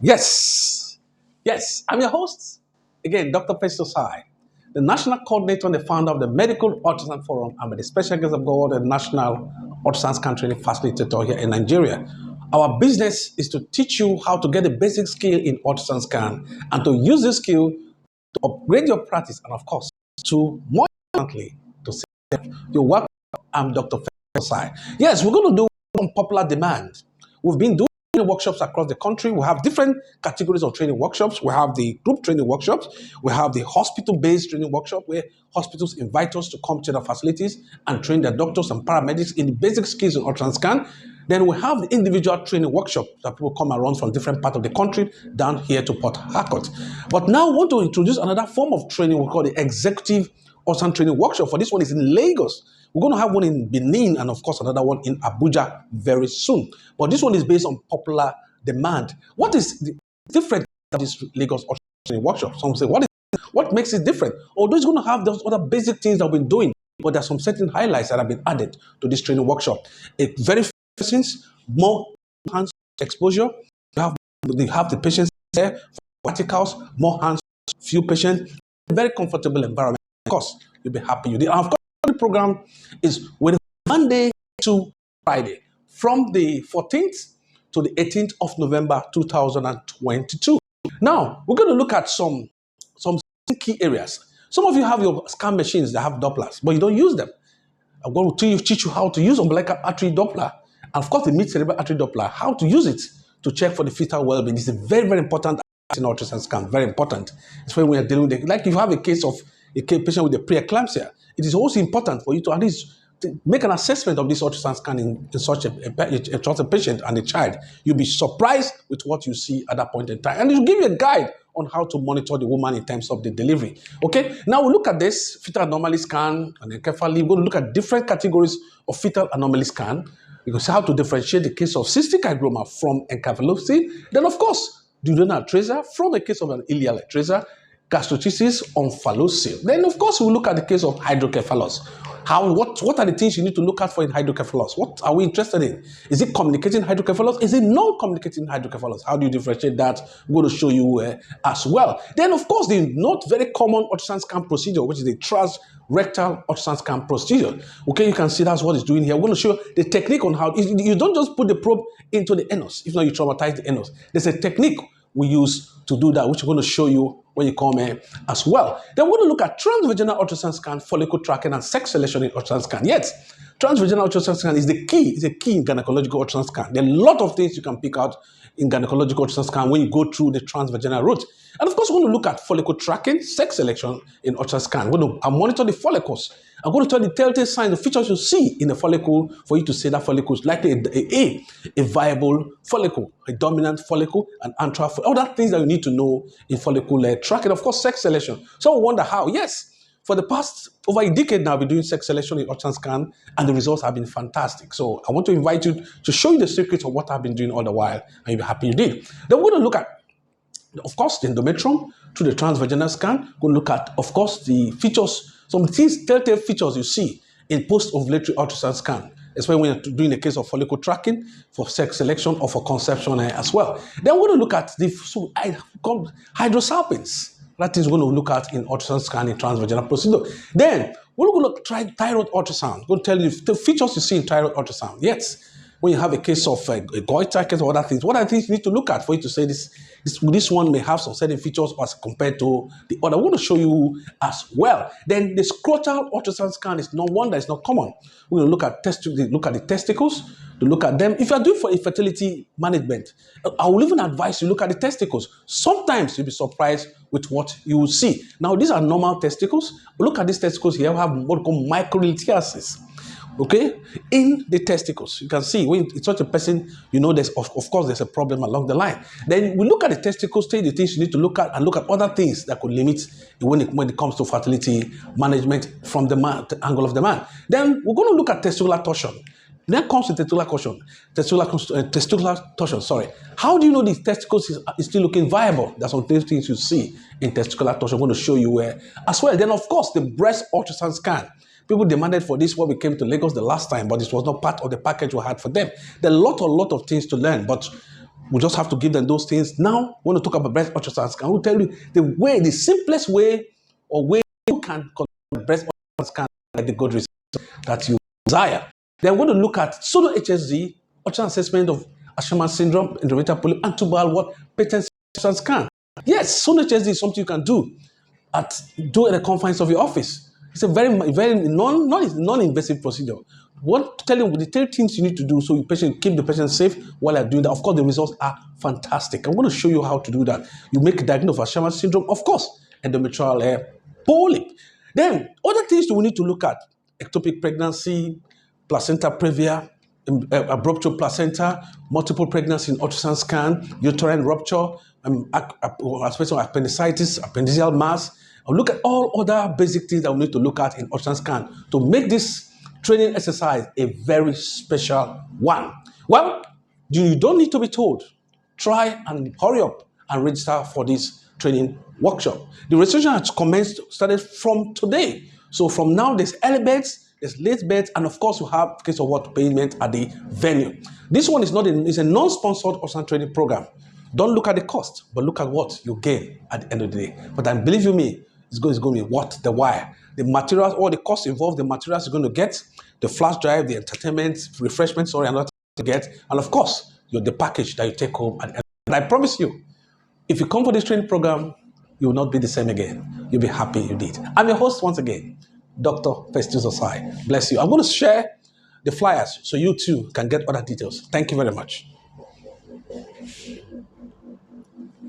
Yes, yes, I'm your host. Again, Dr. Festo Sai, the national coordinator and the founder of the Medical Ultrasound Forum. I'm the special guest of God, the national ultrasound scan training facilitator here in Nigeria. Our business is to teach you how to get a basic skill in ultrasound scan and to use this skill to upgrade your practice and, of course, to more importantly, to save your work. I'm Dr. Festo Sai. Yes, we're going to do on popular demand. We've been doing training workshops across the country. We have different categories of training workshops. We have the group training workshops. We have the hospital-based training workshop where hospitals invite us to come to their facilities and train their doctors and paramedics in the basic skills in ultrasound scan. Then we have the individual training workshop that people come around from different parts of the country down here to Port Harcourt. But now I want to introduce another form of training we call the executive ultrasound training workshop. For this one is in Lagos. We're going to have one in Benin and, of course, another one in Abuja very soon. But this one is based on popular demand. What is the different of this Lagos training workshop? Some say, what makes it different? Although it's going to have those other basic things that we've been doing, but there are some certain highlights that have been added to this training workshop. It very things, more hands exposure. You have the patients there, verticals, more hands, few patients, very comfortable environment. Of course, you'll be happy you did. And of course, the program is with Monday to Friday from the 14th to the 18th of November 2022. Now, we're going to look at some key areas. Some of you have your scan machines that have Dopplers, but you don't use them. I'm going to teach you how to use umbilical artery Doppler. And of course, the mid-cerebral artery Doppler, how to use it to check for the fetal well-being. It's a very, very important in ultrasound scan, very important. It's when we are dealing with it. Like if you have a case of a patient with a preeclampsia, it is also important for you to at least make an assessment of this ultrasound scan in such a patient and a child. You'll be surprised with what you see at that point in time. And it'll give you a guide on how to monitor the woman in terms of the delivery. Okay, now we look at this fetal anomaly scan and encephaly. We're going to look at different categories of fetal anomaly scan. You can see how to differentiate the case of cystic hygroma from encephalopathy. Then, of course, duodenal atresia from the case of an ileal atresia, gastroschisis omphalocele. Then, of course, we'll look at the case of hydrocephalus. What are the things you need to look at for in hydrocephalus? What are we interested in? Is it communicating hydrocephalus? Is it non-communicating hydrocephalus? How do you differentiate that? I'm going to show you as well. Then, of course, the not very common ultrasound scan procedure, which is the transrectal ultrasound scan procedure. Okay, you can see that's what it's doing here. We're going to show the technique on how you don't just put the probe into the anus. If not, you traumatize the anus. There's a technique we use to do that, which we're going to show you when you come here as well. Then we're going to look at transvaginal ultrasound scan, follicle tracking, and sex selection in ultrasound scan. Yes, transvaginal ultrasound scan is the key. It's a key in gynecological ultrasound scan. There are a lot of things you can pick out in gynecological ultrasound scan when you go through the transvaginal route. And of course, we're going to look at follicle tracking, sex selection in ultrasound scan. We're going to monitor the follicles. I'm going to tell the telltale signs, the features you see in the follicle for you to say that follicle is likely a viable follicle, a dominant follicle, an antral follicle. All that things that you need to know in follicle tracking. Of course, sex selection. Some wonder how. Yes, for the past over a decade now, I've been doing sex selection in ultrasound scan, and the results have been fantastic. So I want to invite you to show you the secrets of what I've been doing all the while, and you'll be happy you did. Then we're going to look at, of course, the endometrium through the transvaginal scan. We're going to look at, of course, the features, some things, telltale features you see in post-ovulatory ultrasound scan, especially when you're doing the case of follicle tracking for sex selection or for conception as well. Then we're going to look at the hydrosalpinx. That is we're going to look at in ultrasound scan in transvaginal procedure. Then we're going to look at thyroid ultrasound. I'm going to tell you the features you see in thyroid ultrasound. Yes, when you have a case of a goiter, case or other things, what are the things you need to look at for you to say this one may have some certain features as compared to the other? I want to show you as well. Then the scrotal ultrasound scan is no wonder it's not common. We're going to look at the testicles, to look at them. If you are doing for infertility management, I will even advise you look at the testicles. Sometimes you'll be surprised with what you will see. Now, these are normal testicles. Look at these testicles here. We have what we call microlithiasis. Okay, in the testicles, you can see when it's such a person, you know, there's of course there's a problem along the line. Then we look at the testicles, take the things you need to look at, and look at other things that could limit when it comes to fertility management from the angle of the man. Then we're going to look at testicular torsion. Then comes the testicular torsion. Sorry, how do you know the testicles is still looking viable? There's some things you see in testicular torsion. I'm going to show you where as well. Then of course the breast ultrasound scan. People demanded for this when we came to Lagos the last time, but this was not part of the package we had for them. There are a lot of things to learn, but We just have to give them those things. Now, we want to talk about breast ultrasound scan. We'll tell you the simplest way or way you can conduct breast ultrasound scan at the good result that you desire. Then we're going to look at solo HSD, ultrasound assessment of Asherman syndrome, endometrial polyp, and tubal what patent ultrasound scan. Yes, solo HSD is something you can do at the confines of your office. It's a very non-invasive procedure. What to tell you the 3 things you need to do so your patient keep the patient safe while you're doing that. Of course, the results are fantastic. I'm going to show you how to do that. You make a diagnosis of Asherman syndrome, of course, endometrial polyp. Then other things you will need to look at: ectopic pregnancy, placenta previa, abruptio placenta, multiple pregnancy in ultrasound scan, uterine rupture, aspects of appendicitis, appendiceal mass. I'll look at all other basic things that we need to look at in ultrasound scan to make this training exercise a very special one. Well, you don't need to be told. Try and hurry up and register for this training workshop. The registration has started from today. So from now, there's early beds, there's late beds, and of course, you have case of what payment at the venue. This one is it's a non-sponsored ultrasound training program. Don't look at the cost, but look at what you gain at the end of the day. But then believe you me, it's going to be worth the while. The materials, all the costs involved, the materials you're going to get, the flash drive, the entertainment, refreshments, and other to get, and of course, the package that you take home. And I promise you, if you come for this training program, you will not be the same again. You'll be happy you did. I'm your host once again, Dr. Festus Osai. Bless you. I'm going to share the flyers so you too can get other details. Thank you very much.